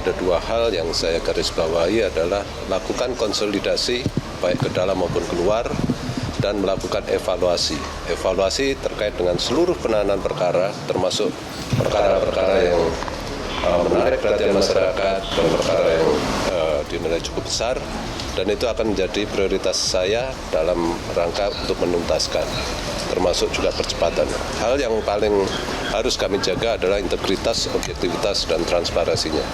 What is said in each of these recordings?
ada dua hal yang saya garis bawahi adalah lakukan konsolidasi baik ke dalam maupun keluar dan melakukan evaluasi. Evaluasi terkait dengan seluruh penanganan perkara termasuk perkara-perkara yang menarik perhatian masyarakat dan perkara yang dinilai cukup besar, dan itu akan menjadi prioritas saya dalam rangka untuk menuntaskan, termasuk juga percepatan. Hal yang paling harus kami jaga adalah integritas, objektivitas, dan transparansinya.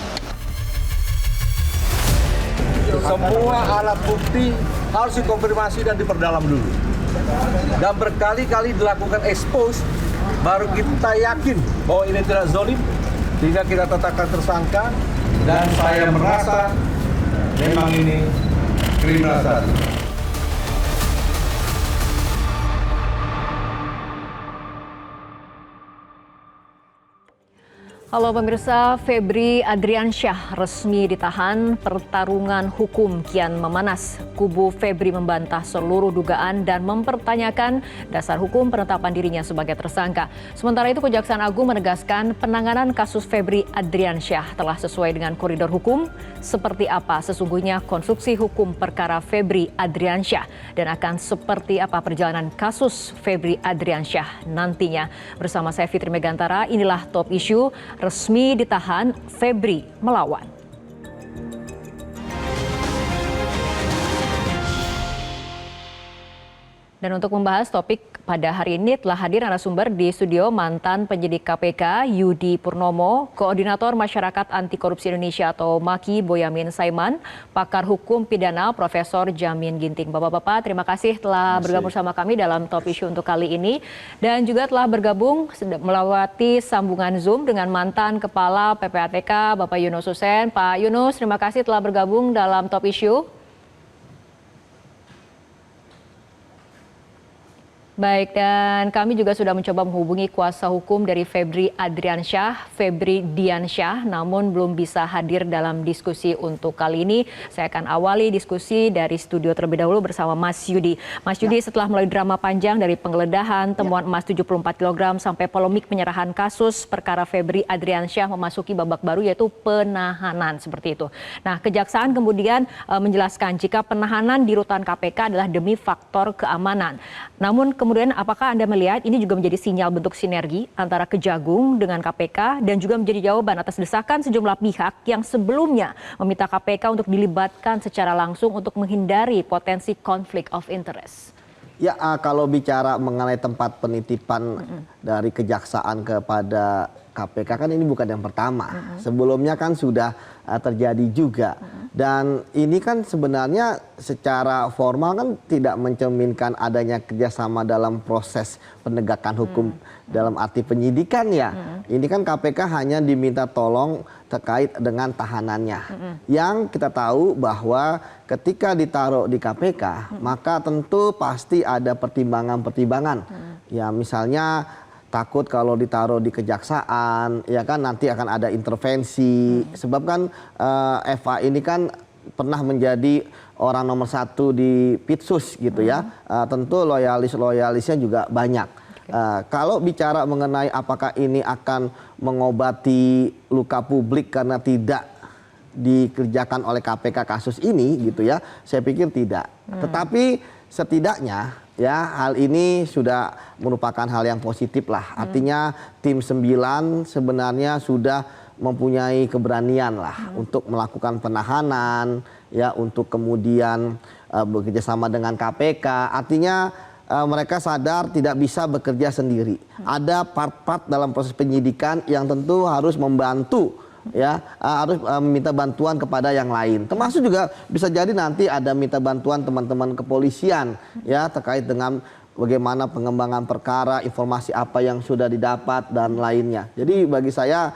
Semua alat bukti harus dikonfirmasi dan diperdalam dulu. Dan berkali-kali dilakukan expose, baru kita yakin bahwa ini tidak zalim, sehingga kita tetapkan tersangka. Dan saya merasa memang ini kriminalisasi. Halo pemirsa, Febri Adriansyah resmi ditahan. Pertarungan hukum kian memanas. Kubu Febri membantah seluruh dugaan dan mempertanyakan dasar hukum penetapan dirinya sebagai tersangka. Sementara itu Kejaksaan Agung menegaskan penanganan kasus Febri Adriansyah telah sesuai dengan koridor hukum. Seperti apa sesungguhnya konstruksi hukum perkara Febri Adriansyah dan akan seperti apa perjalanan kasus Febri Adriansyah nantinya. Bersama saya Fitri Megantara, inilah Top Issue. Resmi ditahan, Febri melawan. Dan untuk membahas topik pada hari ini telah hadir narasumber di studio mantan penyidik KPK Yudi Purnomo, Koordinator Masyarakat Anti Korupsi Indonesia atau MAKI Boyamin Saiman, pakar hukum pidana Profesor Jamin Ginting. Bapak-bapak, terima kasih telah bergabung bersama kami dalam Top Issue untuk kali ini. Dan juga telah bergabung melewati sambungan Zoom dengan mantan Kepala PPATK Bapak Yunus Hussein. Pak Yunus, terima kasih telah bergabung dalam Top Issue. Baik, dan kami juga sudah mencoba menghubungi kuasa hukum dari Febri Adriansyah, Febri Diansyah, namun belum bisa hadir dalam diskusi untuk kali ini. Saya akan awali diskusi dari studio terlebih dahulu bersama Mas Yudi. Mas Yudi, setelah melalui drama panjang dari penggeledahan, temuan emas 74 kg, sampai polemik penyerahan kasus, perkara Febri Adriansyah memasuki babak baru yaitu penahanan, seperti itu. Nah, Kejaksaan kemudian menjelaskan jika penahanan di rutan KPK adalah demi faktor keamanan. Namun kemudian apakah Anda melihat ini juga menjadi sinyal bentuk sinergi antara Kejagung dengan KPK dan juga menjadi jawaban atas desakan sejumlah pihak yang sebelumnya meminta KPK untuk dilibatkan secara langsung untuk menghindari potensi konflik of interest? Ya, kalau bicara mengenai tempat penitipan dari Kejaksaan kepada KPK kan ini bukan yang pertama. Sebelumnya kan sudah terjadi juga. Dan ini kan sebenarnya secara formal kan tidak mencerminkan adanya kerjasama dalam proses penegakan hukum dalam arti penyidikan ya. Ini kan KPK hanya diminta tolong terkait dengan tahanannya. Yang kita tahu bahwa ketika ditaruh di KPK, maka tentu pasti ada pertimbangan-pertimbangan. Ya misalnya takut kalau ditaruh di kejaksaan, ya kan nanti akan ada intervensi. Sebab kan Eva ini kan pernah menjadi orang nomor 1 di Pitsus gitu ya. Tentu loyalis-loyalisnya juga banyak. Kalau bicara mengenai apakah ini akan mengobati luka publik karena tidak dikerjakan oleh KPK kasus ini gitu ya, saya pikir tidak. Tetapi setidaknya ya hal ini sudah merupakan hal yang positif lah. Artinya tim 9 sebenarnya sudah mempunyai keberanian lah untuk melakukan penahanan ya, untuk kemudian bekerjasama dengan KPK. Artinya mereka sadar tidak bisa bekerja sendiri. Ada part-part dalam proses penyidikan yang tentu harus membantu ya, harus minta bantuan kepada yang lain. Termasuk juga bisa jadi nanti ada minta bantuan teman-teman kepolisian ya terkait dengan bagaimana pengembangan perkara, informasi apa yang sudah didapat dan lainnya. Jadi bagi saya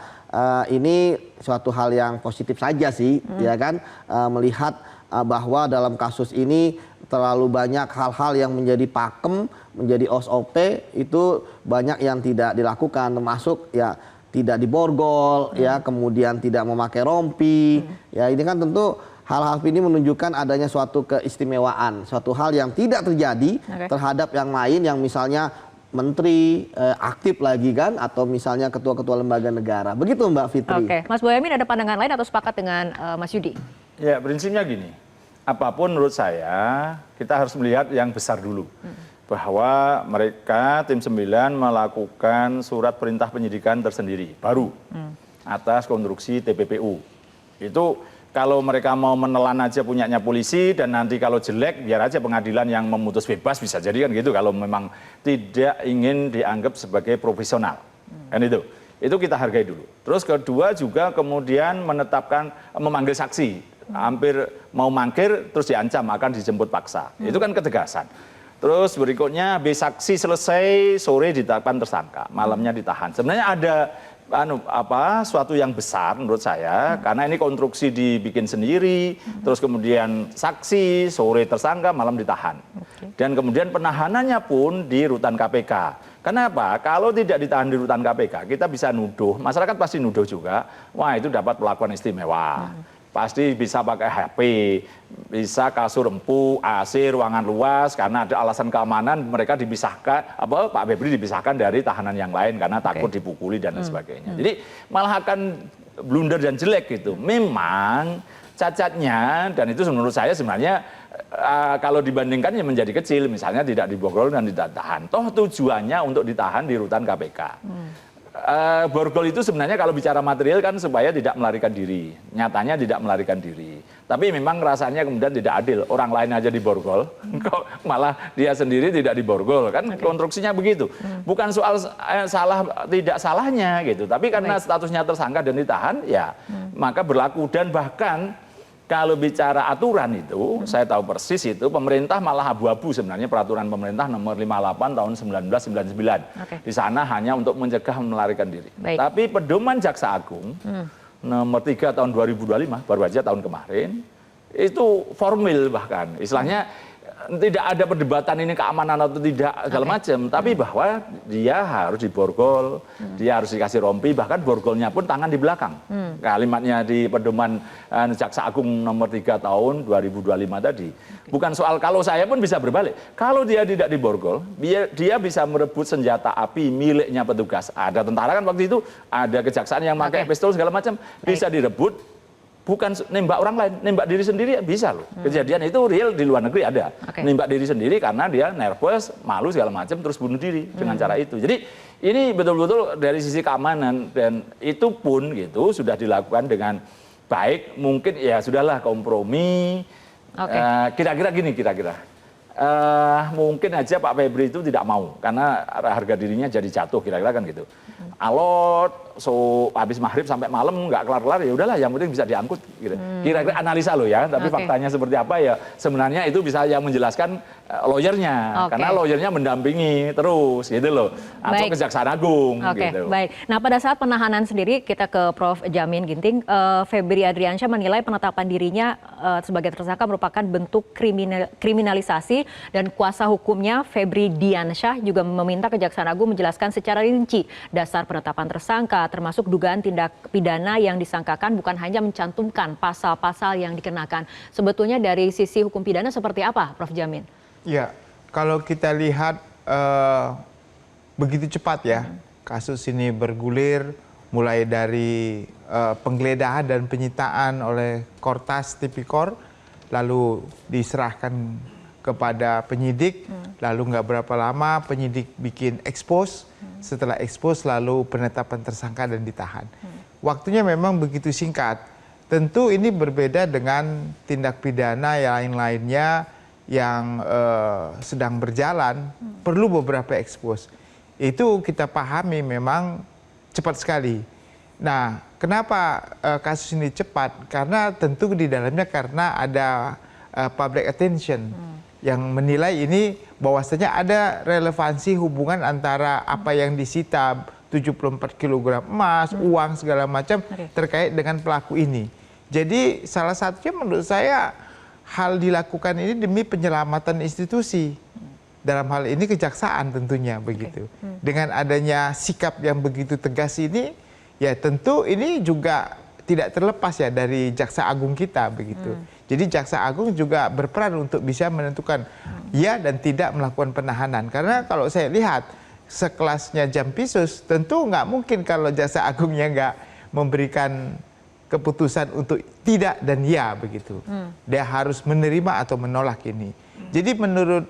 ini suatu hal yang positif saja sih, ya kan, melihat bahwa dalam kasus ini terlalu banyak hal-hal yang menjadi pakem, menjadi SOP itu banyak yang tidak dilakukan, termasuk ya tidak diborgol, ya kemudian tidak memakai rompi, ya ini kan tentu hal-hal ini menunjukkan adanya suatu keistimewaan, suatu hal yang tidak terjadi terhadap yang lain yang misalnya menteri aktif lagi kan, atau misalnya ketua-ketua lembaga negara. Begitu Mbak Fitri. Oke, Mas Boyamin ada pandangan lain atau sepakat dengan Mas Yudi? Ya, prinsipnya gini, apapun menurut saya kita harus melihat yang besar dulu. Bahwa mereka tim 9 melakukan surat perintah penyidikan tersendiri baru atas konstruksi TPPU. Itu kalau mereka mau menelan aja punyanya polisi, dan nanti kalau jelek biar aja pengadilan yang memutus bebas, bisa jadi kan gitu kalau memang tidak ingin dianggap sebagai profesional. Kan itu kita hargai dulu. Terus kedua juga kemudian menetapkan, memanggil saksi, hampir mau mangkir terus diancam akan dijemput paksa. Itu kan ketegasan. Terus berikutnya habis saksi selesai, sore ditetapkan tersangka, malamnya ditahan. Sebenarnya ada suatu yang besar menurut saya, karena ini konstruksi dibikin sendiri, terus kemudian saksi, sore tersangka, malam ditahan. Dan kemudian penahanannya pun di rutan KPK. Kenapa? Kalau tidak ditahan di rutan KPK, kita bisa nuduh, masyarakat pasti nuduh juga, wah itu dapat perlakuan istimewa. Pasti bisa pakai HP, bisa kasur empuk, AC, ruangan luas, karena ada alasan keamanan mereka dipisahkan, Pak Febri dipisahkan dari tahanan yang lain karena takut dipukuli dan lain sebagainya. Jadi malah akan blunder dan jelek gitu. Memang cacatnya, dan itu menurut saya sebenarnya kalau dibandingkan ya menjadi kecil, misalnya tidak diborgol dan tidak ditahan. Toh tujuannya untuk ditahan di rutan KPK. Borgol itu sebenarnya kalau bicara material kan supaya tidak melarikan diri. Nyatanya tidak melarikan diri. Tapi memang rasanya kemudian tidak adil. Orang lain aja diborgol, kok malah dia sendiri tidak diborgol. Kan konstruksinya begitu. Bukan soal salah tidak salahnya gitu. Tapi karena statusnya tersangka dan ditahan, ya maka berlaku. Dan bahkan kalau bicara aturan itu, saya tahu persis itu pemerintah malah abu-abu sebenarnya peraturan pemerintah nomor 58 tahun 1999. Di sana hanya untuk mencegah melarikan diri. Tapi pedoman Jaksa Agung nomor 3 tahun 2025, baru aja tahun kemarin, itu formil bahkan. Istilahnya tidak ada perdebatan ini keamanan atau tidak segala macam, tapi bahwa dia harus diborgol, dia harus dikasih rompi, bahkan borgolnya pun tangan di belakang. Kalimatnya di pedoman Jaksa Agung nomor 3 tahun 2025 tadi. Bukan soal kalau saya pun bisa berbalik. Kalau dia tidak diborgol, dia bisa merebut senjata api miliknya petugas. Ada tentara kan waktu itu, ada kejaksaan yang pakai pistol segala macam, bisa direbut. Bukan nembak orang lain, nembak diri sendiri bisa loh. Kejadian itu real di luar negeri ada. Nembak diri sendiri karena dia nervous, malu segala macam, terus bunuh diri dengan cara itu. Jadi ini betul-betul dari sisi keamanan, dan itu pun gitu sudah dilakukan dengan baik. Mungkin ya sudahlah kompromi. Kira-kira gini, mungkin aja Pak Febri itu tidak mau karena harga dirinya jadi jatuh, kira-kira kan gitu. Alot, habis maghrib sampai malam nggak kelar-kelar, ya udahlah yang penting bisa diangkut gitu. Kira-kira analisa lo ya, tapi faktanya seperti apa ya, sebenarnya itu bisa yang menjelaskan lawyernya, karena lawyernya mendampingi terus gitu loh, atau Kejaksaan Agung gitu. Baik. Nah, pada saat penahanan sendiri kita ke Prof. Jamin Ginting, Febri Adriansyah menilai penetapan dirinya sebagai tersangka merupakan bentuk kriminalisasi, dan kuasa hukumnya Febri Diansyah juga meminta Kejaksaan Agung menjelaskan secara rinci dasar penetapan tersangka, termasuk dugaan tindak pidana yang disangkakan, bukan hanya mencantumkan pasal-pasal yang dikenakan. Sebetulnya dari sisi hukum pidana seperti apa, Prof. Jamin? Ya, kalau kita lihat begitu cepat ya kasus ini bergulir, mulai dari penggeledahan dan penyitaan oleh Kortas Tipikor, lalu diserahkan kepada penyidik, lalu nggak berapa lama penyidik bikin expose, setelah expose lalu penetapan tersangka dan ditahan. Waktunya memang begitu singkat. Tentu ini berbeda dengan tindak pidana yang lainnya yang sedang berjalan, perlu beberapa expose. Itu kita pahami memang cepat sekali. Nah, kenapa kasus ini cepat? Karena tentu di dalamnya karena ada public attention yang menilai ini bahwasanya ada relevansi hubungan antara apa yang disita 74 kg emas, uang segala macam terkait dengan pelaku ini. Jadi salah satunya menurut saya hal dilakukan ini demi penyelamatan institusi. Dalam hal ini kejaksaan tentunya begitu. Dengan adanya sikap yang begitu tegas ini, ya tentu ini juga tidak terlepas ya dari Jaksa Agung kita begitu. Jadi Jaksa Agung juga berperan untuk bisa menentukan ya dan tidak melakukan penahanan. Karena kalau saya lihat sekelasnya Jampitsus, tentu nggak mungkin kalau Jaksa Agungnya nggak memberikan keputusan untuk tidak dan ya begitu. Dia harus menerima atau menolak ini. Jadi menurut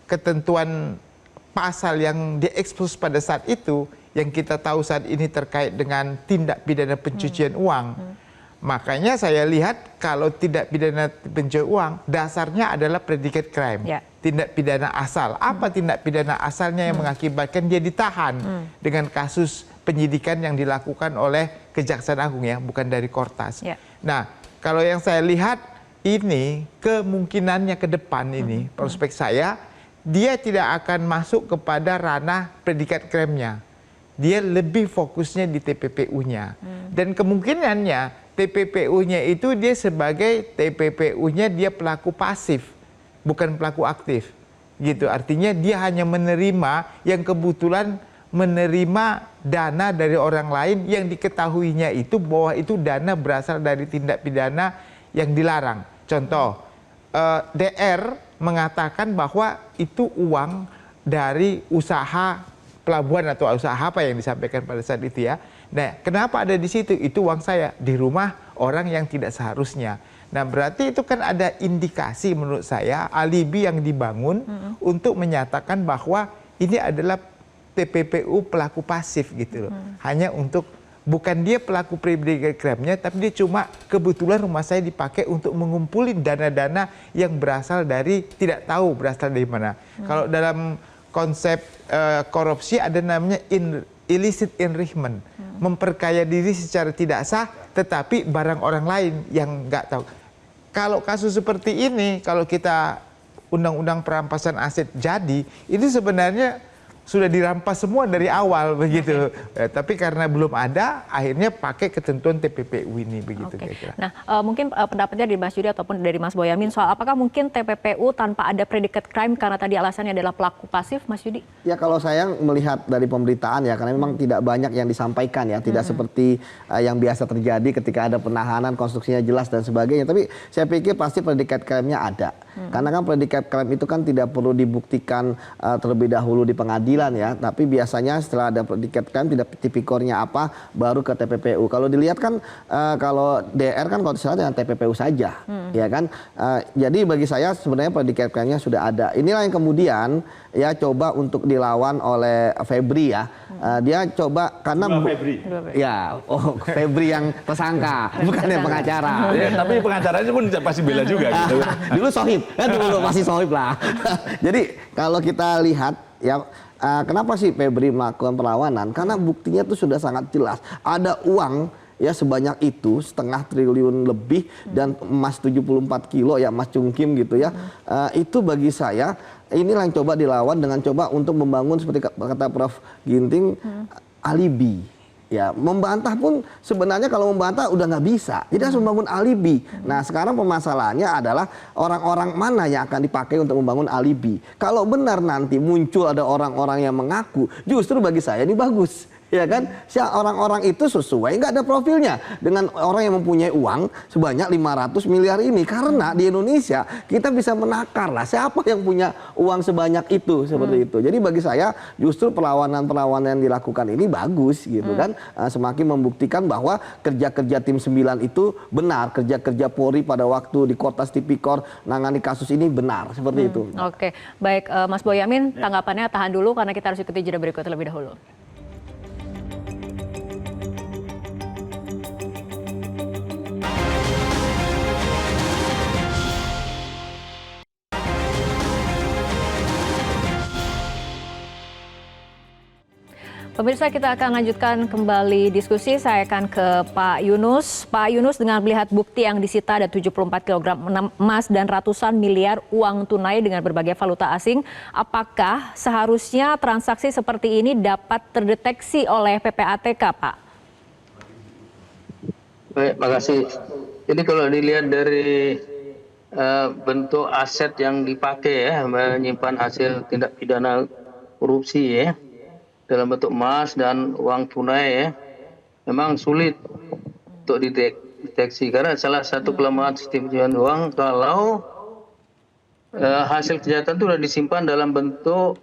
ketentuan pasal yang diekspos pada saat itu, yang kita tahu saat ini terkait dengan tindak pidana pencucian uang, makanya saya lihat kalau tidak pidana pencucian uang, dasarnya adalah predicate crime, tindak pidana asal. Apa tindak pidana asalnya yang mengakibatkan dia ditahan dengan kasus penyidikan yang dilakukan oleh Kejaksaan Agung ya, bukan dari Kortas. Nah, kalau yang saya lihat ini kemungkinannya ke depan ini, prospek saya, dia tidak akan masuk kepada ranah predikat crime-nya. Dia lebih fokusnya di TPPU-nya. Dan kemungkinannya TPPU-nya itu dia sebagai TPPU-nya dia pelaku pasif, bukan pelaku aktif. Gitu. Artinya dia hanya menerima yang kebetulan menerima dana dari orang lain yang diketahuinya itu bahwa itu dana berasal dari tindak pidana yang dilarang. Contoh, DR mengatakan bahwa itu uang dari usaha pelabuhan atau usaha apa yang disampaikan pada saat itu ya. Nah, kenapa ada di situ? Itu uang saya di rumah orang yang tidak seharusnya. Nah, berarti itu kan ada indikasi menurut saya alibi yang dibangun untuk menyatakan bahwa ini adalah TPPU pelaku pasif gitu loh. Hanya untuk bukan dia pelaku predicate crime-nya, tapi dia cuma kebetulan rumah saya dipakai untuk mengumpulin dana-dana yang berasal dari tidak tahu berasal dari mana. Kalau dalam konsep korupsi ada namanya illicit enrichment, memperkaya diri secara tidak sah, tetapi barang orang lain yang nggak tahu. Kalau kasus seperti ini, kalau kita undang-undang perampasan aset jadi, itu sebenarnya sudah dirampas semua dari awal begitu. Tapi karena belum ada, akhirnya pakai ketentuan TPPU ini begitu kira-kira. Nah, mungkin pendapatnya dari Mas Yudi ataupun dari Mas Boyamin soal apakah mungkin TPPU tanpa ada predicate crime karena tadi alasannya adalah pelaku pasif, Mas Yudi? Ya kalau saya melihat dari pemberitaan ya, karena memang tidak banyak yang disampaikan ya, tidak seperti yang biasa terjadi ketika ada penahanan, konstruksinya jelas dan sebagainya. Tapi saya pikir pasti predicate crime-nya ada. Karena kan predicate crime itu kan tidak perlu dibuktikan terlebih dahulu di pengadilan ya, tapi biasanya setelah ada predicate crime tidak tipikornya apa baru ke TPPU. Kalau dilihat kan kalau DR kan kalau salah dengan TPPU saja, ya kan. Jadi bagi saya sebenarnya predicate crime-nya sudah ada. Inilah yang kemudian ya coba untuk dilawan oleh Febri ya. Dia coba karena ya, Febri yang tersangka, bukan yang pengacara. Ya, tapi pengacaranya pun pasti bela juga gitu. Dulu sohib, dulu masih sohib lah. Jadi kalau kita lihat ya, kenapa sih Febri melakukan perlawanan? Karena buktinya itu sudah sangat jelas. Ada uang ya sebanyak itu, 1,5 triliun lebih dan emas 74 kilo ya, emas cungkim gitu ya. Itu bagi saya inilah yang coba dilawan dengan coba untuk membangun seperti kata Prof Ginting alibi. Ya, membantah pun sebenarnya kalau membantah udah nggak bisa. Jadi harus membangun alibi. Nah, sekarang permasalahannya adalah orang-orang mana yang akan dipakai untuk membangun alibi. Kalau benar nanti muncul ada orang-orang yang mengaku, justru bagi saya ini bagus. Ya kan, orang-orang itu sesuai nggak ada profilnya dengan orang yang mempunyai uang sebanyak 500 miliar ini. Karena di Indonesia kita bisa menakar lah siapa yang punya uang sebanyak itu seperti itu. Jadi bagi saya justru perlawanan-perlawanan yang dilakukan ini bagus gitu kan, semakin membuktikan bahwa kerja-kerja tim 9 itu benar, kerja-kerja Polri pada waktu di Kortas Tipikor nangani kasus ini benar seperti itu. Oke, baik Mas Boyamin, tanggapannya tahan dulu karena kita harus ikuti jeda berikut terlebih dahulu. Pemirsa, kita akan lanjutkan kembali diskusi. Saya akan ke Pak Yunus. Pak Yunus, dengan melihat bukti yang disita ada 74 kg emas dan ratusan miliar uang tunai dengan berbagai valuta asing, apakah seharusnya transaksi seperti ini dapat terdeteksi oleh PPATK, Pak? Baik, makasih. Jadi kalau dilihat dari bentuk aset yang dipakai ya, menyimpan hasil tindak pidana korupsi ya, dalam bentuk emas dan uang tunai ya, memang sulit untuk dideteksi karena salah satu kelemahan sistem pencucian uang kalau hasil kejahatan itu sudah disimpan dalam bentuk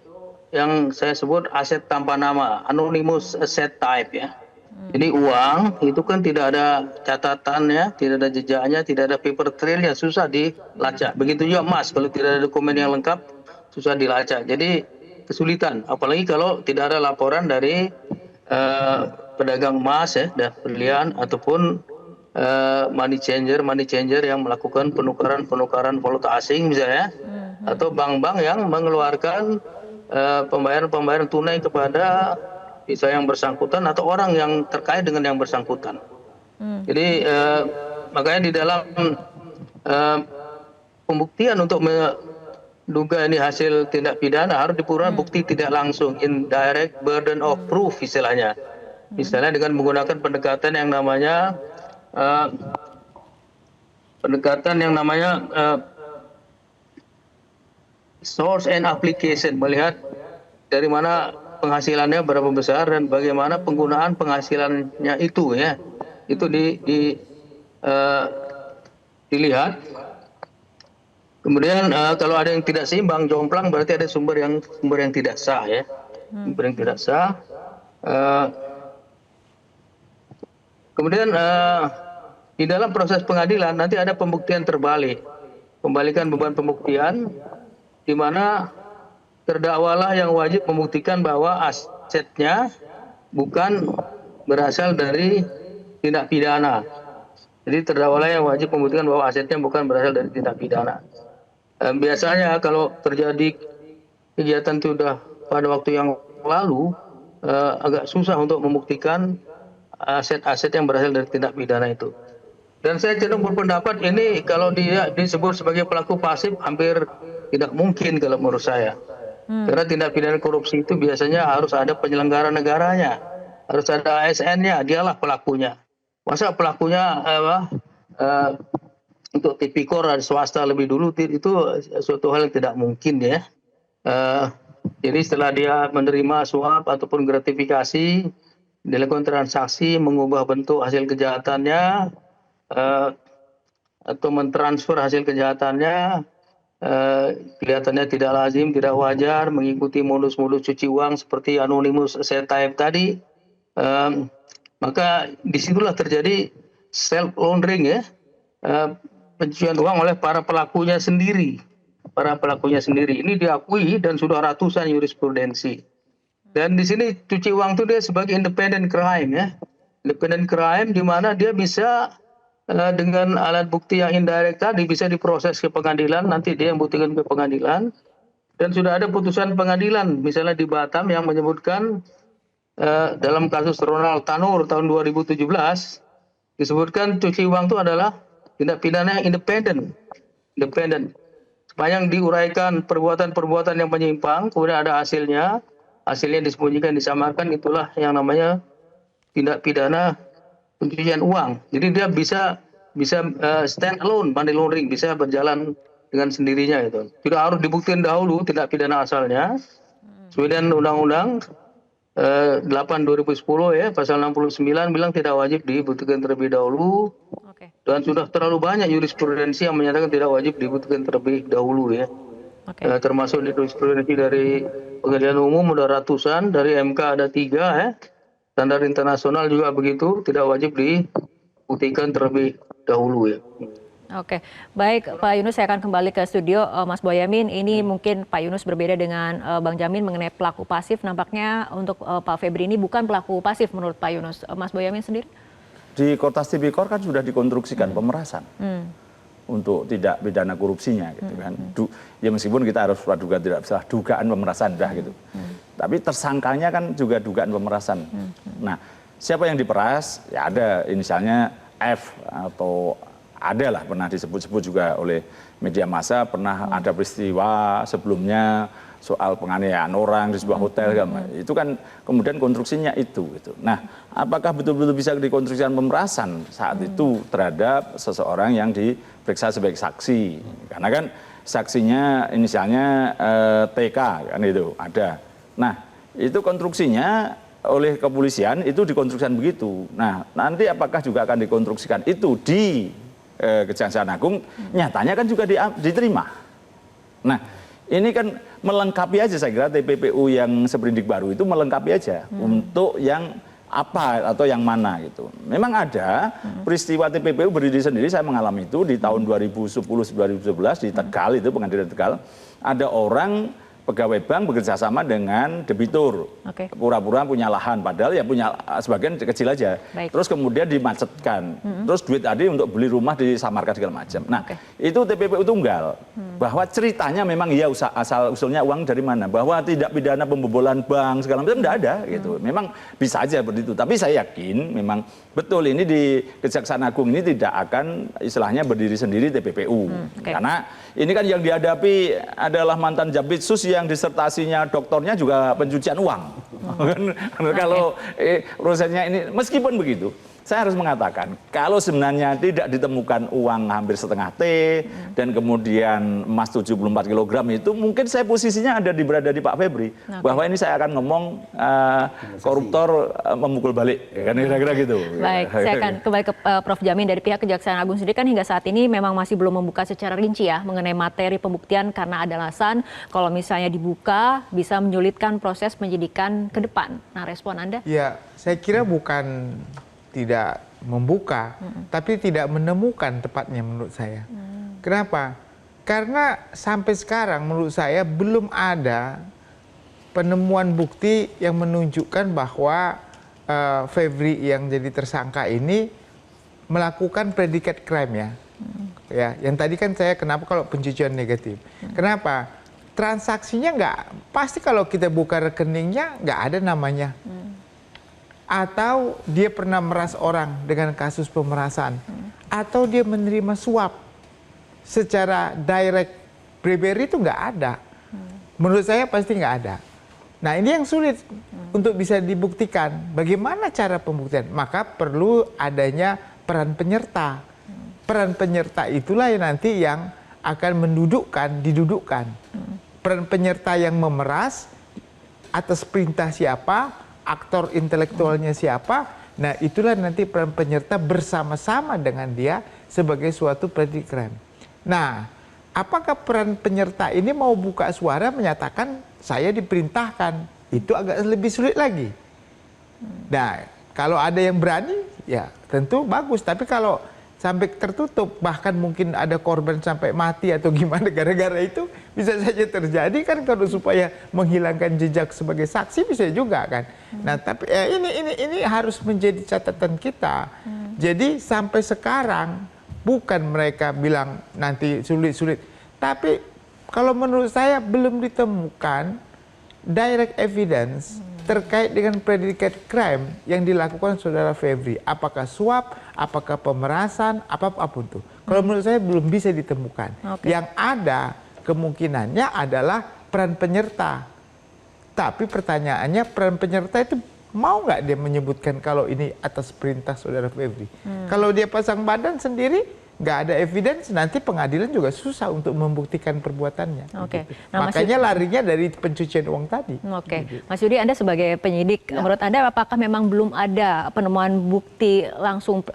yang saya sebut aset tanpa nama, anonymous asset type ya. Jadi uang itu kan tidak ada catatannya, tidak ada jejaknya, tidak ada paper trailnya, susah dilacak. Begitu juga emas, kalau tidak ada dokumen yang lengkap, susah dilacak. Jadi kesulitan, apalagi kalau tidak ada laporan dari pedagang emas ya, dan berlian ataupun money changer yang melakukan penukaran valuta asing misalnya, atau bank-bank yang mengeluarkan pembayaran tunai kepada bisa yang bersangkutan atau orang yang terkait dengan yang bersangkutan. Jadi makanya di dalam pembuktian untuk menduga ini hasil tindak pidana harus diperlukan bukti tidak langsung, indirect burden of proof istilahnya. Misalnya dengan menggunakan pendekatan yang namanya source and application, melihat dari mana penghasilannya berapa besar dan bagaimana penggunaan penghasilannya itu ya, itu dilihat. Kemudian kalau ada yang tidak seimbang, jomplang, berarti ada sumber yang tidak sah ya, sumber yang tidak sah. Kemudian di dalam proses pengadilan nanti ada pembuktian terbalik, pembalikan beban pembuktian, di mana terdakwalah yang wajib membuktikan bahwa asetnya bukan berasal dari tindak pidana. Jadi terdakwalah yang wajib membuktikan bahwa asetnya bukan berasal dari tindak pidana. Biasanya kalau terjadi kegiatan itu sudah pada waktu yang lalu, agak susah untuk membuktikan aset-aset yang berasal dari tindak pidana itu. Dan saya cenderung berpendapat ini kalau dia disebut sebagai pelaku pasif hampir tidak mungkin kalau menurut saya. Karena tindak pidana korupsi itu biasanya harus ada penyelenggara negaranya, harus ada ASN-nya, dialah pelakunya. Masa pelakunya untuk tipikor dari swasta lebih dulu, itu suatu hal yang tidak mungkin ya. Jadi setelah dia menerima suap ataupun gratifikasi, dilakukan transaksi, mengubah bentuk hasil kejahatannya, atau mentransfer hasil kejahatannya, kelihatannya tidak lazim, tidak wajar, mengikuti modus-modus cuci uang seperti anonymous asset type tadi, maka disitulah terjadi self laundering ya, pencucian uang oleh para pelakunya sendiri. Ini diakui dan sudah ratusan jurisprudensi. Dan di sini cuci uang itu dia sebagai independent crime ya, independent crime di mana dia bisa dengan alat bukti yang indirect tadi bisa diproses ke pengadilan, nanti dia yang buktikan ke pengadilan, dan sudah ada putusan pengadilan misalnya di Batam yang menyebutkan dalam kasus Ronald Tanur tahun 2017 disebutkan cuci uang itu adalah tindak pidana yang independen. Sepanjang diuraikan perbuatan-perbuatan yang menyimpang, kemudian ada hasilnya disembunyikan, disamarkan, itulah yang namanya tindak pidana pencucian uang. Jadi dia bisa stand alone, money laundering, bisa berjalan dengan sendirinya itu. Tidak harus dibuktikan dahulu tindak pidana asalnya. Kemudian Undang-Undang 8 2010 ya, pasal 69 bilang tidak wajib dibuktikan terlebih dahulu. Dan sudah terlalu banyak jurisprudensi yang menyatakan tidak wajib dibuktikan terlebih dahulu ya. Termasuk jurisprudensi dari Pengadilan Umum udah ratusan, dari MK ada 3 ya. Standar internasional juga begitu, tidak wajib dibuktikan terlebih dahulu ya. Oke, baik Pak Yunus, saya akan kembali ke studio. Mas Boyamin, ini mungkin Pak Yunus berbeda dengan Bang Jamin mengenai pelaku pasif. Nampaknya untuk Pak Febri ini bukan pelaku pasif menurut Pak Yunus. Mas Boyamin sendiri? Di Kortas Tipikor kan sudah dikonstruksikan pemerasan untuk tidak pidana korupsinya gitu kan. Ya meskipun kita harus praduga tidak bisa dugaan pemerasan dah gitu. Tapi tersangkanya kan juga dugaan pemerasan. Nah, siapa yang diperas? Ya ada inisialnya F atau ada lah, pernah disebut-sebut juga oleh media massa, pernah ada peristiwa sebelumnya soal penganiayaan orang di sebuah hotel. Itu kan kemudian konstruksinya itu. Gitu. Nah, apakah betul-betul bisa dikonstruksikan pemerasan saat itu terhadap seseorang yang diperiksa sebagai saksi? Karena kan saksinya inisialnya TK kan itu ada. Nah, itu konstruksinya oleh kepolisian itu dikonstruksikan begitu. Nah, nanti apakah juga akan dikonstruksikan itu di Kejaksaan Agung? Nyatanya kan juga diterima. Nah, Ini kan melengkapi aja saya kira TPPU yang seperindik baru itu melengkapi aja untuk yang apa atau yang mana gitu. Memang ada peristiwa TPPU berdiri sendiri, saya mengalami itu di tahun 2010-2011 di Tegal itu, Pengadilan Tegal. Ada orang pegawai bank bekerja sama dengan debitur, pura-pura punya lahan, padahal ya punya sebagian kecil aja. Terus kemudian dimacetkan, terus duit tadi untuk beli rumah disamarkan segala macam. Nah, itu TPPU tunggal, bahwa ceritanya memang ya asal usulnya uang dari mana, bahwa tidak pidana pembobolan bank segala macam tidak ada gitu. Memang bisa aja begitu, tapi saya yakin memang betul ini di Kejaksaan Agung ini tidak akan istilahnya berdiri sendiri TPPU, karena ini kan yang dihadapi adalah mantan Jampitsus yang disertasinya doktornya juga pencucian uang. Kalau prosesnya ini, meskipun begitu, saya harus mengatakan kalau sebenarnya tidak ditemukan uang hampir setengah T dan kemudian emas 74 kg itu, mungkin saya posisinya berada di Pak Febri, bahwa ini saya akan ngomong koruptor memukul balik, kan kira-kira gitu. Baik, saya akan kembali ke Prof. Jamin. Dari pihak Kejaksaan Agung sendiri kan hingga saat ini memang masih belum membuka secara rinci ya mengenai materi pembuktian, karena ada alasan kalau misalnya dibuka bisa menyulitkan proses penyidikan ke depan. Nah, respon Anda? Ya, saya kira bukan tidak membuka, tapi tidak menemukan tepatnya menurut saya. Kenapa? Karena sampai sekarang menurut saya belum ada penemuan bukti yang menunjukkan bahwa Febri yang jadi tersangka ini melakukan predikat crime ya. Ya, yang tadi kan saya kenapa kalau pencucian negatif. Kenapa? Transaksinya nggak, pasti kalau kita buka rekeningnya nggak ada namanya. Atau dia pernah meras orang dengan kasus pemerasan, atau dia menerima suap secara direct bribery itu nggak ada. Menurut saya pasti nggak ada. Nah, ini yang sulit untuk bisa dibuktikan. Bagaimana cara pembuktian? Maka perlu adanya peran penyerta. Peran penyerta itulah yang nanti yang akan didudukkan. Peran penyerta yang memeras atas perintah siapa, aktor intelektualnya siapa, nah itulah nanti peran penyerta bersama-sama dengan dia sebagai suatu predikat crime. Nah, apakah peran penyerta ini mau buka suara menyatakan saya diperintahkan? Itu agak lebih sulit lagi. Nah, kalau ada yang berani, ya tentu bagus. Tapi kalau sampai tertutup, bahkan mungkin ada korban sampai mati atau gimana gara-gara itu, bisa saja terjadi kan, kalau supaya menghilangkan jejak sebagai saksi bisa juga kan. Nah, tapi ini harus menjadi catatan kita. Jadi sampai sekarang bukan mereka bilang nanti sulit-sulit, tapi kalau menurut saya belum ditemukan direct evidence terkait dengan predikat crime yang dilakukan saudara Febri. Apakah suap, apakah pemerasan, apapun itu. Kalau menurut saya belum bisa ditemukan. Yang ada kemungkinannya adalah peran penyerta. Tapi pertanyaannya, peran penyerta itu mau nggak dia menyebutkan kalau ini atas perintah saudara Febri? Kalau dia pasang badan sendiri, nggak ada evidence, nanti pengadilan juga susah untuk membuktikan perbuatannya. Nah, makanya larinya dari pencucian uang tadi. Mas Yudi, Anda sebagai penyidik, menurut Anda apakah memang belum ada penemuan bukti langsung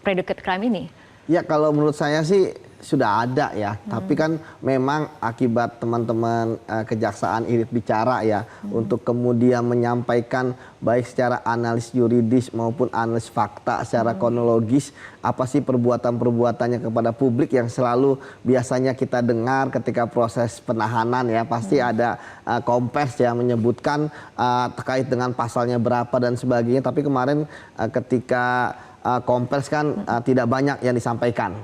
predicate crime ini? Ya, kalau menurut saya sih sudah ada ya, tapi kan memang akibat teman-teman kejaksaan irit bicara ya, untuk kemudian menyampaikan baik secara analis yuridis maupun analis fakta secara kronologis, apa sih perbuatan-perbuatannya kepada publik yang selalu biasanya kita dengar ketika proses penahanan ya, pasti ada kompers yang menyebutkan terkait dengan pasalnya berapa dan sebagainya, tapi kemarin ketika kompers kan tidak banyak yang disampaikan.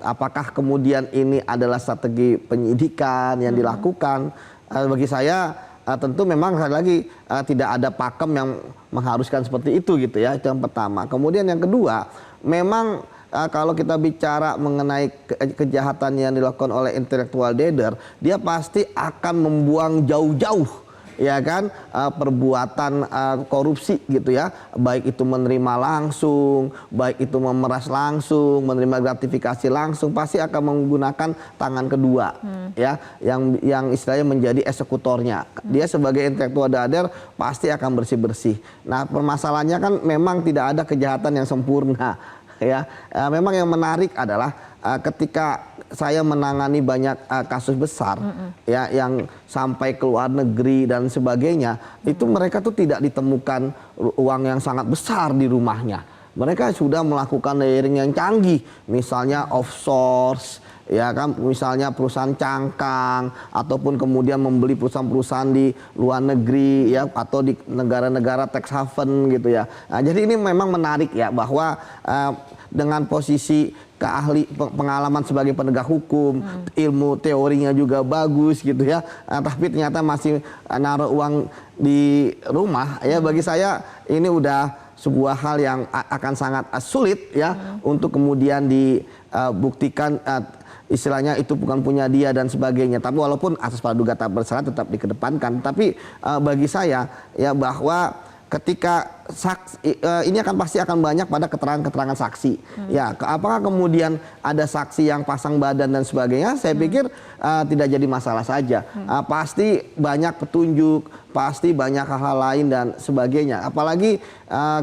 Apakah kemudian ini adalah strategi penyidikan yang dilakukan? Bagi saya tentu memang sekali lagi tidak ada pakem yang mengharuskan seperti itu gitu ya, itu yang pertama. Kemudian yang kedua, memang kalau kita bicara mengenai kejahatan yang dilakukan oleh intellectual dader, dia pasti akan membuang jauh-jauh ya kan perbuatan korupsi gitu ya, baik itu menerima langsung, baik itu memeras langsung, menerima gratifikasi langsung, pasti akan menggunakan tangan kedua ya, yang istilahnya menjadi eksekutornya. Dia sebagai intelektual dader pasti akan bersih-bersih. Nah, permasalahannya kan memang tidak ada kejahatan yang sempurna ya. Memang yang menarik adalah ketika saya menangani banyak kasus besar ya yang sampai ke luar negeri dan sebagainya, itu mereka tuh tidak ditemukan uang yang sangat besar di rumahnya. Mereka sudah melakukan layering yang canggih, misalnya offshore, ya kan, misalnya perusahaan cangkang, ataupun kemudian membeli perusahaan-perusahaan di luar negeri, ya, atau di negara-negara tax haven gitu ya. Nah, jadi ini memang menarik ya, bahwa dengan posisi pengalaman sebagai penegak hukum, ilmu teorinya juga bagus gitu ya, tapi ternyata masih naruh uang di rumah, ya bagi saya ini udah sebuah hal yang akan sangat sulit ya untuk kemudian dibuktikan istilahnya itu bukan punya dia dan sebagainya. Tapi walaupun asas praduga tak bersalah tetap dikedepankan, tapi bagi saya ya bahwa ketika saksi, ini pasti akan banyak pada keterangan-keterangan saksi. Ya, apakah kemudian ada saksi yang pasang badan dan sebagainya? Saya pikir tidak jadi masalah saja. Pasti banyak petunjuk, pasti banyak hal-hal lain dan sebagainya. Apalagi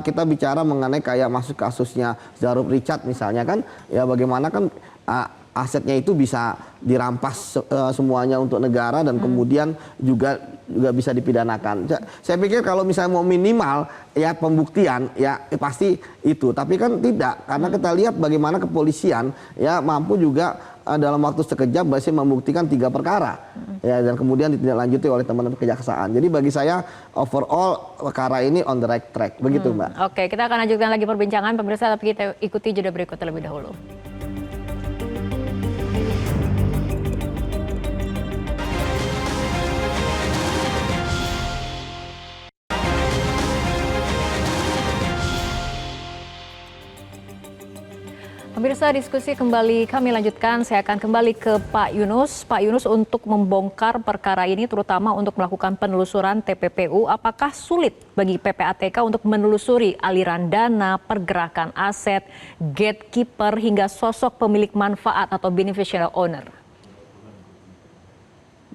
kita bicara mengenai kayak masuk kasusnya Zarub Richard misalnya kan, ya bagaimana kan asetnya itu bisa dirampas semuanya untuk negara dan kemudian juga bisa dipidanakan. Saya pikir kalau misalnya mau minimal ya pembuktian ya pasti itu, tapi kan tidak, karena kita lihat bagaimana kepolisian ya mampu juga dalam waktu sekejap berhasil membuktikan 3 perkara ya, dan kemudian ditindaklanjuti oleh teman-teman kejaksaan. Jadi bagi saya overall perkara ini on the right track, begitu Mbak. Oke, kita akan lanjutkan lagi perbincangan pemirsa, tapi kita ikuti jeda berikut terlebih dahulu. Pemirsa, diskusi kembali kami lanjutkan. Saya akan kembali ke Pak Yunus. Pak Yunus, untuk membongkar perkara ini terutama untuk melakukan penelusuran TPPU, apakah sulit bagi PPATK untuk menelusuri aliran dana, pergerakan aset, gatekeeper hingga sosok pemilik manfaat atau beneficial owner?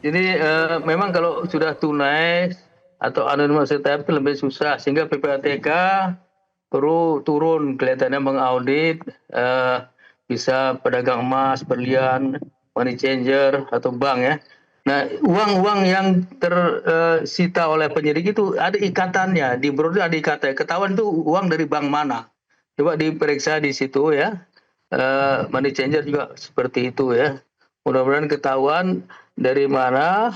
Jadi memang kalau sudah tunai atau anonymous itu lebih susah, sehingga PPATK perlu turun kelihatannya mengaudit bisa pedagang emas, berlian, money changer atau bank ya. Nah, uang-uang yang tersita oleh penyidik itu ada ikatannya, di broadcast ada ikatannya. Ketahuan itu uang dari bank mana. Coba diperiksa di situ ya. Money changer juga seperti itu ya. Mudah-mudahan ketahuan dari mana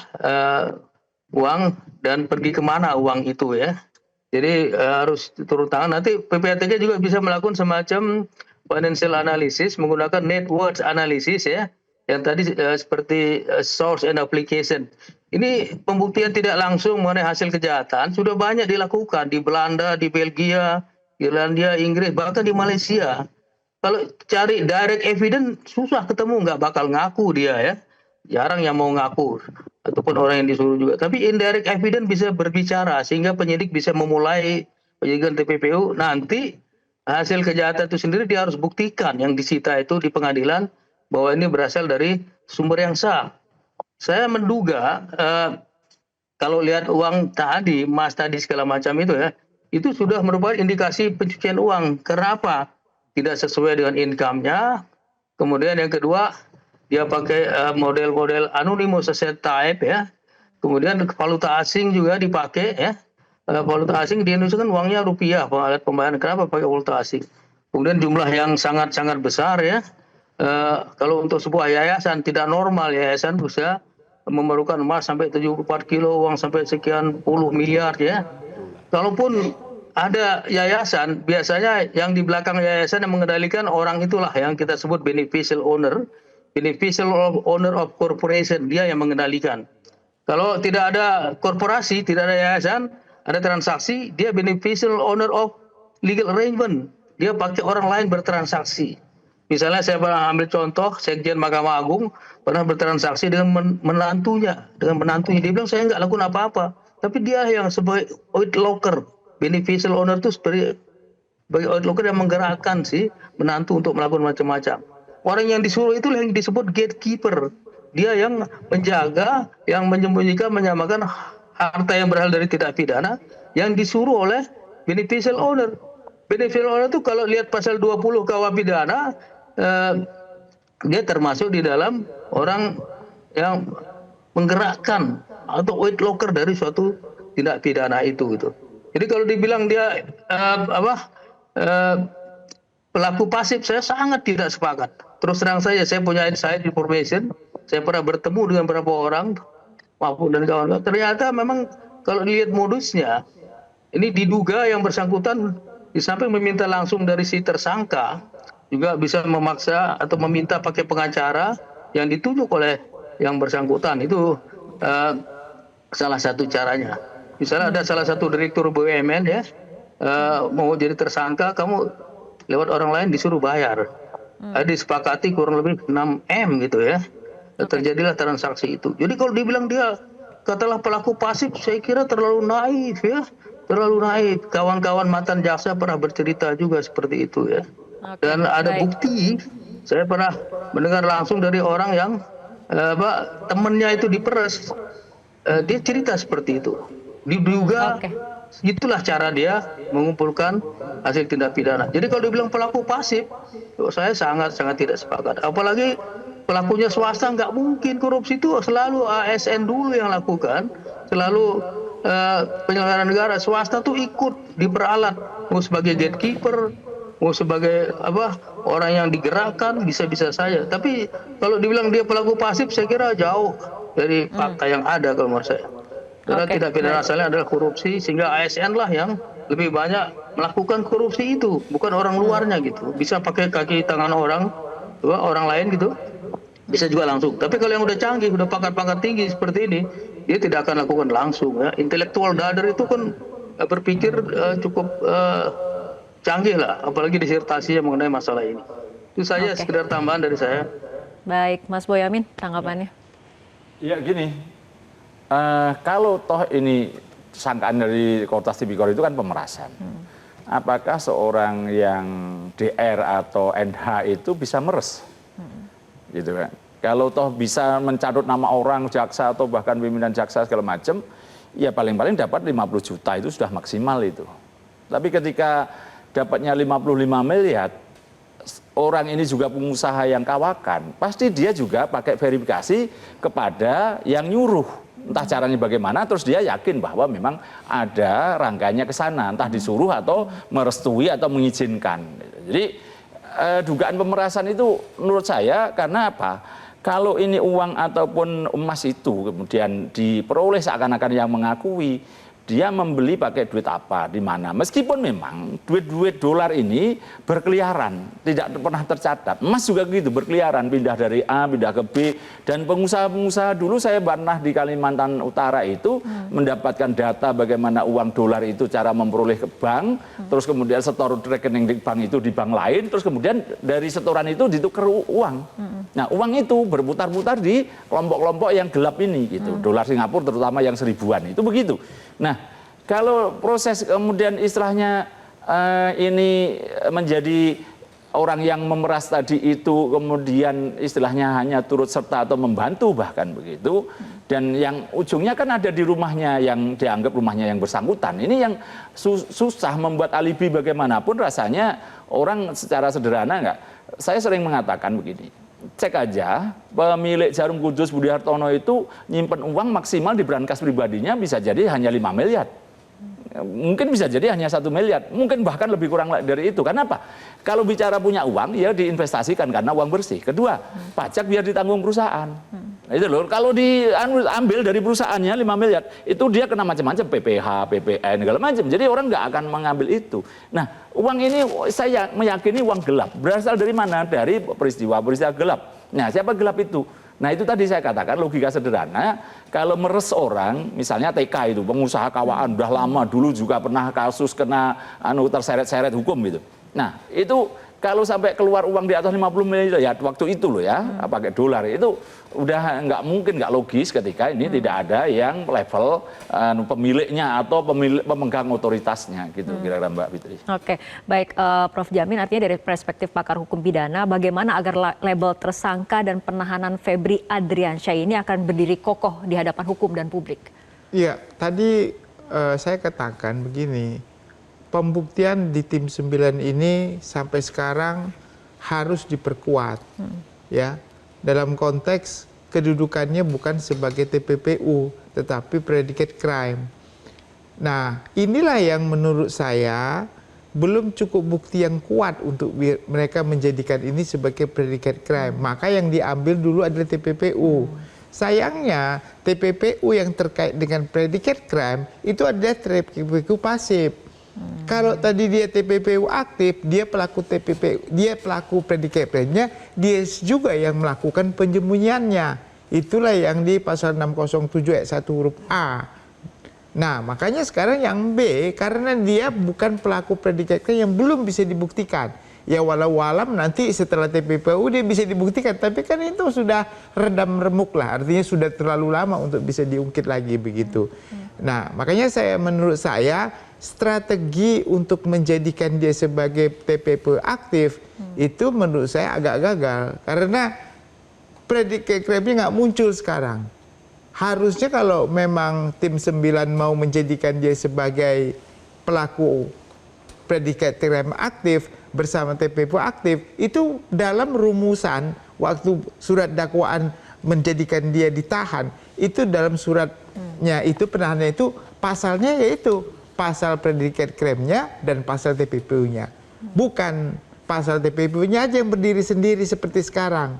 uang dan pergi kemana uang itu ya. Jadi harus turun tangan. Nanti PPATK juga bisa melakukan semacam financial analysis menggunakan net worth analysis ya. Yang tadi seperti source and application. Ini pembuktian tidak langsung mengenai hasil kejahatan sudah banyak dilakukan di Belanda, di Belgia, Irlandia, Inggris, bahkan di Malaysia. Kalau cari direct evidence susah ketemu, nggak bakal ngaku dia ya. Jarang yang mau ngaku. Ataupun orang yang disuruh juga. Tapi indirect evidence bisa berbicara sehingga penyidik bisa memulai penyidikan TPPU. Nanti hasil kejahatan itu sendiri dia harus buktikan yang disita itu di pengadilan bahwa ini berasal dari sumber yang sah. Saya menduga kalau lihat uang tadi, emas tadi segala macam itu ya, itu sudah merupakan indikasi pencucian uang. Kenapa? Tidak sesuai dengan income-nya. Kemudian yang kedua, dia pakai model-model anonymous asset type ya. Kemudian valuta asing juga dipakai ya. Valuta asing di Indonesia kan uangnya rupiah, alat pembayaran. Kenapa pakai valuta asing? Kemudian jumlah yang sangat-sangat besar ya. Kalau untuk sebuah yayasan tidak normal, yayasan bisa memerlukan emas sampai 74 kilo, uang sampai sekian puluh miliar ya. Kalaupun ada yayasan, biasanya yang di belakang yayasan yang mengendalikan orang itulah yang kita sebut beneficial owner. Beneficial owner of corporation, dia yang mengendalikan. Kalau tidak ada korporasi, tidak ada yayasan, ada transaksi, dia beneficial owner of legal arrangement. Dia pakai orang lain bertransaksi. Misalnya saya pernah ambil contoh, Sekjen Mahkamah Agung pernah bertransaksi dengan menantunya. Dia bilang saya nggak lakukan apa-apa. Tapi dia yang sebagai oid locker, beneficial owner itu sebagai oid locker yang menggerakkan si menantu untuk melakukan macam-macam. Orang yang disuruh itu yang disebut gatekeeper. Dia yang menjaga, yang menyembunyikan, menyamakan harta yang berasal dari tindak pidana yang disuruh oleh beneficial owner. Beneficial owner itu kalau lihat pasal 20 KUH pidana, dia termasuk di dalam orang yang menggerakkan atau weight locker dari suatu tindak pidana itu gitu. Jadi kalau dibilang dia pelaku pasif, saya sangat tidak sepakat. Terus terang saya punya inside information, saya pernah bertemu dengan beberapa orang, maupun dan kawan-kawan. Ternyata memang kalau dilihat modusnya, ini diduga yang bersangkutan di samping meminta langsung dari si tersangka, juga bisa memaksa atau meminta pakai pengacara yang ditunjuk oleh yang bersangkutan. Itu salah satu caranya. Misalnya ada salah satu direktur BUMN ya, mau jadi tersangka, kamu lewat orang lain disuruh bayar. Disepakati kurang lebih 6M gitu ya. Terjadilah transaksi itu. Jadi kalau dibilang dia katalah pelaku pasif, saya kira terlalu naif ya. Terlalu naif. Kawan-kawan mantan jaksa pernah bercerita juga seperti itu ya. Dan ada bukti, saya pernah mendengar langsung dari orang yang temennya itu diperes. Dia cerita seperti itu. Diduga itulah cara dia mengumpulkan hasil tindak pidana. Jadi kalau dibilang pelaku pasif, saya sangat tidak sepakat. Apalagi pelakunya swasta, nggak mungkin. Korupsi itu selalu ASN dulu yang lakukan, selalu penyelenggara negara. Swasta tuh ikut diperalat, mau sebagai gatekeeper, mau sebagai orang yang digerakkan, bisa-bisa saja. Tapi kalau dibilang dia pelaku pasif, saya kira jauh dari fakta yang ada kalau menurut saya. Karena tindak pidana asalnya adalah korupsi, sehingga ASN lah yang lebih banyak melakukan korupsi itu, bukan orang luarnya gitu. Bisa pakai kaki tangan orang lain gitu, bisa juga langsung. Tapi kalau yang udah canggih, udah pangkat-pangkat tinggi seperti ini, dia tidak akan lakukan langsung ya. Intelektual dader itu kan berpikir cukup canggih lah, apalagi disertasinya mengenai masalah ini. Itu saja sekedar tambahan dari saya. Baik, Mas Boyamin, tanggapannya? Ya gini, kalau toh ini sangkaan dari Kortas Tipikor itu kan pemerasan. Apakah seorang yang DR atau NH itu bisa meres? Gitu kan. Kalau toh bisa mencatut nama orang, jaksa atau bahkan pimpinan jaksa segala macam, ya paling-paling dapat 50 juta itu sudah maksimal itu. Tapi ketika dapatnya 55 miliar, orang ini juga pengusaha yang kawakan, pasti dia juga pakai verifikasi kepada yang nyuruh. Entah caranya bagaimana, terus dia yakin bahwa memang ada rangkaiannya ke sana, entah disuruh atau merestui atau mengizinkan. Jadi dugaan pemerasan itu menurut saya karena apa? Kalau ini uang ataupun emas itu kemudian diperoleh seakan-akan yang mengakui, dia membeli pakai duit apa, di mana. Meskipun memang duit-duit dolar ini berkeliaran, tidak pernah tercatat. Emas juga gitu, berkeliaran, pindah dari A, pindah ke B. Dan pengusaha-pengusaha dulu saya pernah di Kalimantan Utara itu mendapatkan data bagaimana uang dolar itu cara memperoleh ke bank, terus kemudian setor rekening di bank itu di bank lain, terus kemudian dari setoran itu ditukar uang. Nah, uang itu berputar-putar di kelompok-kelompok yang gelap ini gitu. Dolar Singapura terutama yang 1000-an, itu begitu. Nah, kalau proses kemudian istilahnya ini menjadi orang yang memeras tadi itu kemudian istilahnya hanya turut serta atau membantu bahkan begitu, dan yang ujungnya kan ada di rumahnya yang dianggap rumahnya yang bersangkutan. Ini yang susah membuat alibi bagaimanapun rasanya orang secara sederhana enggak. Saya sering mengatakan begini, cek aja pemilik Jarum Kudus Budi Hartono itu nyimpen uang maksimal di brankas pribadinya bisa jadi hanya 5 miliar. Mungkin bisa jadi hanya 1 miliar, mungkin bahkan lebih kurang dari itu. Karena apa? Kalau bicara punya uang, ya diinvestasikan karena uang bersih. Kedua, pajak biar ditanggung perusahaan. Nah, itu loh. Kalau diambil dari perusahaannya 5 miliar, itu dia kena macam-macam, PPH, PPN, segala macam. Jadi orang nggak akan mengambil itu. Nah, uang ini saya meyakini uang gelap. Berasal dari mana? Dari peristiwa-peristiwa gelap. Nah, siapa gelap itu? Nah, itu tadi saya katakan logika sederhana, kalau meres orang, misalnya TK itu, pengusaha kawaan, udah lama dulu juga pernah kasus kena terseret-seret hukum gitu. Nah, itu kalau sampai keluar uang di atas 50 miliar ya waktu itu loh ya, pakai dolar, itu udah nggak mungkin, nggak logis ketika ini tidak ada yang level pemiliknya atau pemegang otoritasnya gitu, kira-kira Mbak Fitri. Oke, baik Prof. Jamin, artinya dari perspektif pakar hukum pidana, bagaimana agar label tersangka dan penahanan Febri Adriansyah ini akan berdiri kokoh di hadapan hukum dan publik? Iya, tadi saya katakan begini, pembuktian di tim 9 ini sampai sekarang harus diperkuat. ya, dalam konteks kedudukannya bukan sebagai TPPU tetapi predicate crime. Nah, inilah yang menurut saya belum cukup bukti yang kuat untuk mereka menjadikan ini sebagai predicate crime. Maka yang diambil dulu adalah TPPU. Sayangnya TPPU yang terkait dengan predicate crime itu adalah TPPU pasif. Kalau tadi dia TPPU aktif, dia pelaku TPPU, dia pelaku predicate crime-nya, dia juga yang melakukan penyembunyiannya. Itulah yang di pasal 607 ayat 1 huruf A. Nah, makanya sekarang yang B, karena dia bukan pelaku predicate crime yang belum bisa dibuktikan. Ya walau alam nanti setelah TPPU dia bisa dibuktikan, tapi kan itu sudah redam remuk lah, artinya sudah terlalu lama untuk bisa diungkit lagi begitu. Nah, makanya menurut saya strategi untuk menjadikan dia sebagai TPPU aktif itu menurut saya agak gagal, karena predicate crime-nya nggak muncul sekarang. Harusnya kalau memang tim 9 mau menjadikan dia sebagai pelaku predicate crime aktif bersama TPPU aktif, itu dalam rumusan waktu surat dakwaan menjadikan dia ditahan, itu dalam suratnya itu penahanannya itu pasalnya yaitu pasal predicate crime-nya dan pasal TPPU-nya. Bukan pasal TPPU-nya aja yang berdiri sendiri seperti sekarang.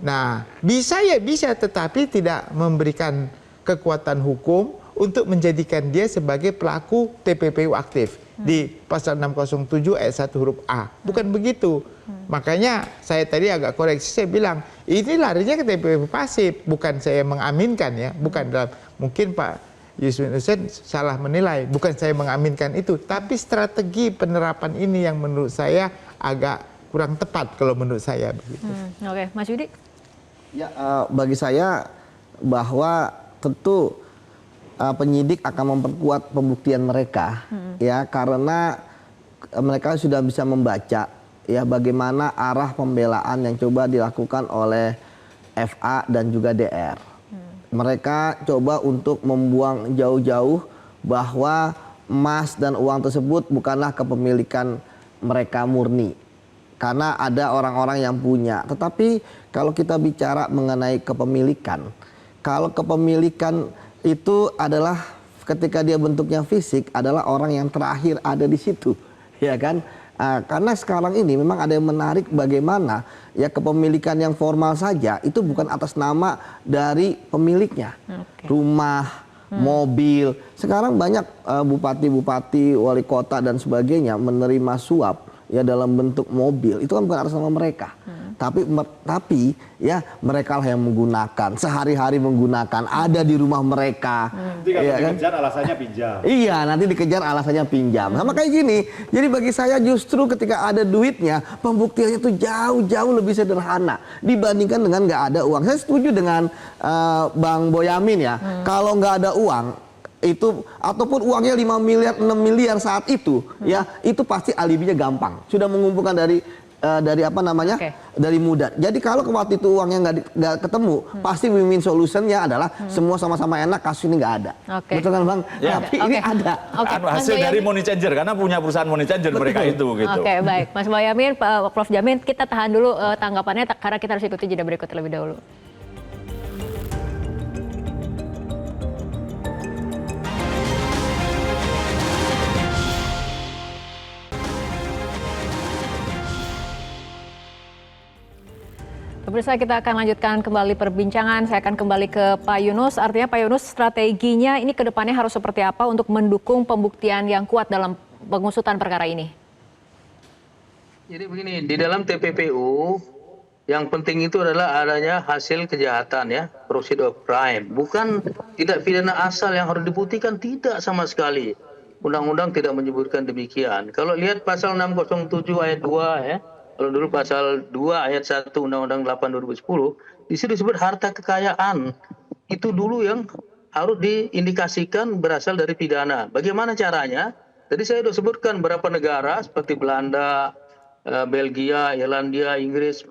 Nah, bisa ya bisa, tetapi tidak memberikan kekuatan hukum untuk menjadikan dia sebagai pelaku TPPU aktif di pasal 607 ayat 1 huruf A. Bukan begitu. Makanya saya tadi agak koreksi, saya bilang ini larinya ke TPPU pasif, bukan saya mengaminkan ya, bukan dalam, mungkin Pak Yusuf Hussein salah menilai, bukan saya mengaminkan itu, tapi strategi penerapan ini yang menurut saya agak kurang tepat kalau menurut saya begitu. Oke, Mas Yudi. Ya, bagi saya bahwa tentu penyidik akan memperkuat pembuktian mereka, ya, karena mereka sudah bisa membaca ya bagaimana arah pembelaan yang coba dilakukan oleh FA dan juga DR. Mereka coba untuk membuang jauh-jauh bahwa emas dan uang tersebut bukanlah kepemilikan mereka murni, karena ada orang-orang yang punya. Tetapi kalau kita bicara mengenai kepemilikan, kalau kepemilikan itu adalah ketika dia bentuknya fisik adalah orang yang terakhir ada di situ, ya kan? Karena sekarang ini memang ada yang menarik bagaimana ya kepemilikan yang formal saja itu bukan atas nama dari pemiliknya, rumah, mobil. Sekarang banyak bupati-bupati, wali kota dan sebagainya menerima suap ya dalam bentuk mobil, itu kan bukan atas nama mereka. Tapi ya mereka lah yang menggunakan, sehari-hari menggunakan, ada di rumah mereka. Nanti kalau dikejar alasannya pinjam. Iya, nanti dikejar alasannya pinjam. Sama kayak gini. Jadi bagi saya justru ketika ada duitnya, pembuktiannya itu jauh-jauh lebih sederhana dibandingkan dengan nggak ada uang. Saya setuju dengan Bang Boyamin ya. Kalau nggak ada uang itu ataupun uangnya 5 miliar, 6 miliar saat itu, ya itu pasti alibinya gampang. Sudah mengumpulkan dari apa namanya, dari muda. Jadi kalau waktu itu uangnya nggak ketemu, pasti win-win solutionnya adalah semua sama-sama enak, kasus ini nggak ada. Betul kan Bang? Ya. Tapi ini ada. Hasil dari money changer, karena punya perusahaan money changer mereka itu gitu. Oke, baik. Mas Boyamin, Pak Prof Jamin, kita tahan dulu tanggapannya karena kita harus ikuti jeda berikut terlebih dahulu. Pemirsa, kita akan lanjutkan kembali perbincangan. Saya akan kembali ke Pak Yunus. Artinya Pak Yunus, strateginya ini ke depannya harus seperti apa untuk mendukung pembuktian yang kuat dalam pengusutan perkara ini? Jadi begini, di dalam TPPU yang penting itu adalah adanya hasil kejahatan ya, proceed of crime. Bukan tidak pidana asal yang harus dibuktikan, tidak sama sekali. Undang-undang tidak menyebutkan demikian. Kalau lihat pasal 607 ayat 2 ya, kalau dulu pasal 2 ayat 1 Undang-Undang 8 2010, di situ disebut harta kekayaan. Itu dulu yang harus diindikasikan berasal dari pidana. Bagaimana caranya? Tadi saya sudah sebutkan beberapa negara seperti Belanda, Belgia, Irlandia, Inggris,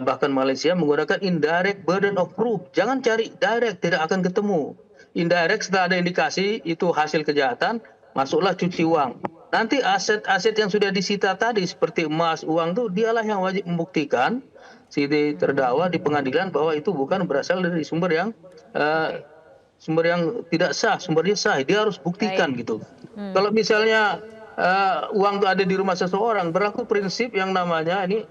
bahkan Malaysia menggunakan indirect burden of proof. Jangan cari direct, tidak akan ketemu. Indirect setelah ada indikasi itu hasil kejahatan, masuklah cuci uang. nanti aset-aset yang sudah disita tadi seperti emas, uang tuh dialah yang wajib membuktikan si terdakwa di pengadilan bahwa itu bukan berasal dari sumber yang tidak sah, sumbernya sah. Dia harus buktikan gitu. Kalau misalnya uang itu ada di rumah seseorang, berlaku prinsip yang namanya ini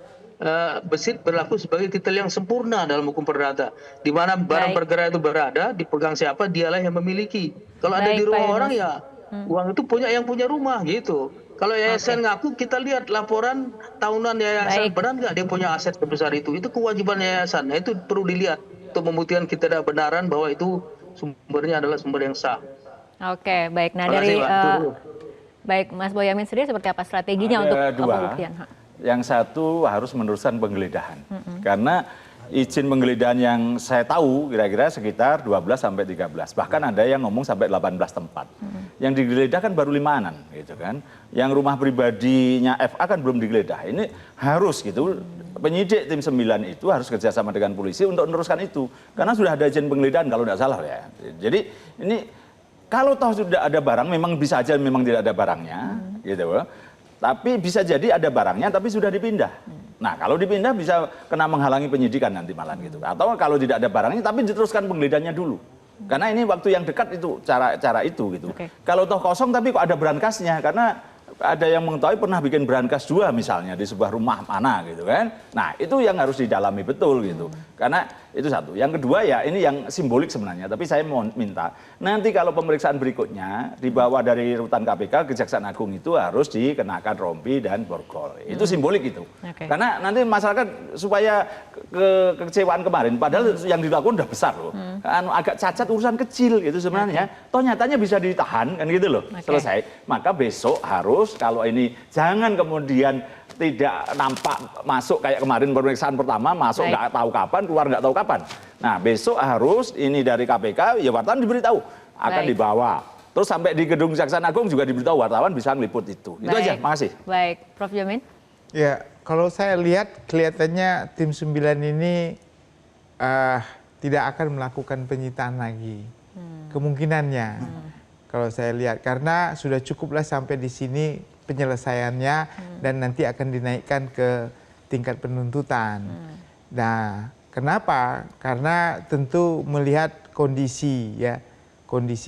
besit berlaku sebagai titel yang sempurna dalam hukum perdata. Di mana barang perkara itu berada, dipegang siapa, dialah yang memiliki. Kalau ada di rumah orang ya uang itu yang punya rumah gitu. Kalau yayasan ngaku, kita lihat laporan tahunan yayasan, benar nggak dia punya aset sebesar itu? Itu kewajiban yayasan. Nah, itu perlu dilihat untuk membuktikan ketidakbenaran bahwa itu sumbernya adalah sumber yang sah. Oke, baik. Nah, Terima kasih, baik Mas Boyamin sendiri seperti apa strateginya untuk pembuktian? Yang satu harus meneruskan penggeledahan. Karena izin penggeledahan yang saya tahu kira-kira sekitar 12 sampai 13. Bahkan ada yang ngomong sampai 18 tempat. Yang digeledah kan baru 5-an gitu kan. Yang rumah pribadinya FA kan belum digeledah. Ini harus gitu. Penyidik tim 9 itu harus kerjasama dengan polisi untuk meneruskan itu. Karena sudah ada izin penggeledahan kalau tidak salah ya. Jadi ini kalau toh sudah ada barang, memang bisa aja memang tidak ada barangnya gitu. Tapi bisa jadi ada barangnya tapi sudah dipindah. Nah, kalau dipindah bisa kena menghalangi penyidikan nanti malam gitu. Atau kalau tidak ada barangnya tapi diteruskan penggeledahannya dulu. Karena ini waktu yang dekat itu cara itu gitu. Kalau toh kosong tapi kok ada berangkasnya, karena ada yang mengetahui pernah bikin berangkas 2 misalnya di sebuah rumah mana gitu kan. Nah, itu yang harus didalami betul gitu. Karena itu satu. Yang kedua ya ini yang simbolik sebenarnya, tapi saya mau minta nanti kalau pemeriksaan berikutnya dibawa dari rutan KPK, Kejaksaan Agung itu harus dikenakan rompi dan borgol. Itu simbolik itu. Karena nanti masyarakat supaya kekecewaan kemarin padahal yang dilakukan udah besar loh. Agak cacat urusan kecil gitu sebenarnya. Toh nyatanya bisa ditahan kan gitu loh. Selesai. Maka besok harus kalau ini jangan kemudian tidak nampak masuk kayak kemarin pemeriksaan pertama masuk nggak tahu kapan, keluar nggak tahu kapan. Nah besok harus ini dari KPK ya wartawan diberitahu akan dibawa. Terus sampai di gedung Kejaksaan Agung juga diberitahu wartawan bisa ngeliput itu. Itu aja, makasih. Baik, Prof. Jamin. Ya, kalau saya lihat kelihatannya tim 9 ini tidak akan melakukan penyitaan lagi. Kemungkinannya. Kalau saya lihat karena sudah cukuplah sampai di sini penyelesaiannya dan nanti akan dinaikkan ke tingkat penuntutan. Nah, kenapa? Karena tentu melihat kondisi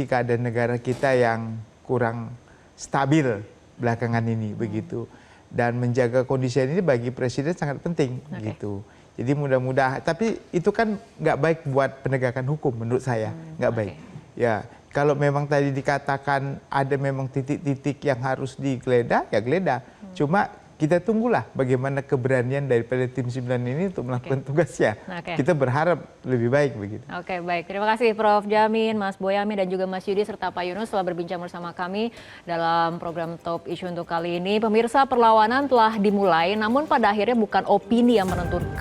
keadaan negara kita yang kurang stabil belakangan ini begitu. Dan menjaga kondisi ini bagi presiden sangat penting gitu. Jadi mudah-mudahan, tapi itu kan nggak baik buat penegakan hukum menurut saya, nggak baik. Ya. Kalau memang tadi dikatakan ada memang titik-titik yang harus digeledah, ya geledah. Cuma kita tunggulah bagaimana keberanian daripada tim 9 ini untuk melakukan tugasnya. Kita berharap lebih baik begitu. Oke, baik. Terima kasih Prof. Jamin, Mas Boyamin, dan juga Mas Yudi serta Pak Yunus telah berbincang bersama kami dalam program Top Issue untuk kali ini. Pemirsa, perlawanan telah dimulai, namun pada akhirnya bukan opini yang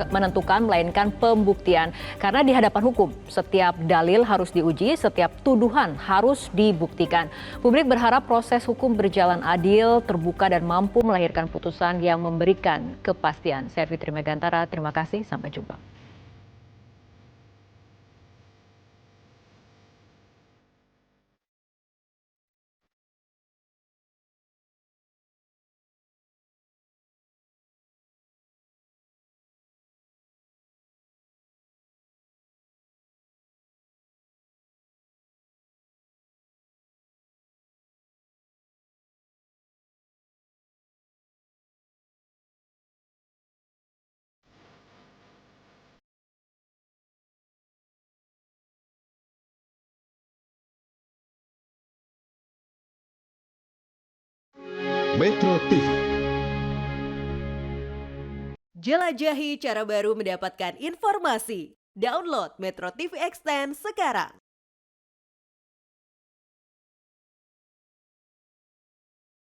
menentukan, melainkan pembuktian. Karena di hadapan hukum, setiap dalil harus diuji, setiap tuduhan harus dibuktikan. Publik berharap proses hukum berjalan adil, terbuka, dan mampu melahirkan putusan yang memberikan kepastian. Saya Fitri Megantara, terima kasih, sampai jumpa. Metro TV. Jelajahi cara baru mendapatkan informasi. Download Metro TV Extend sekarang.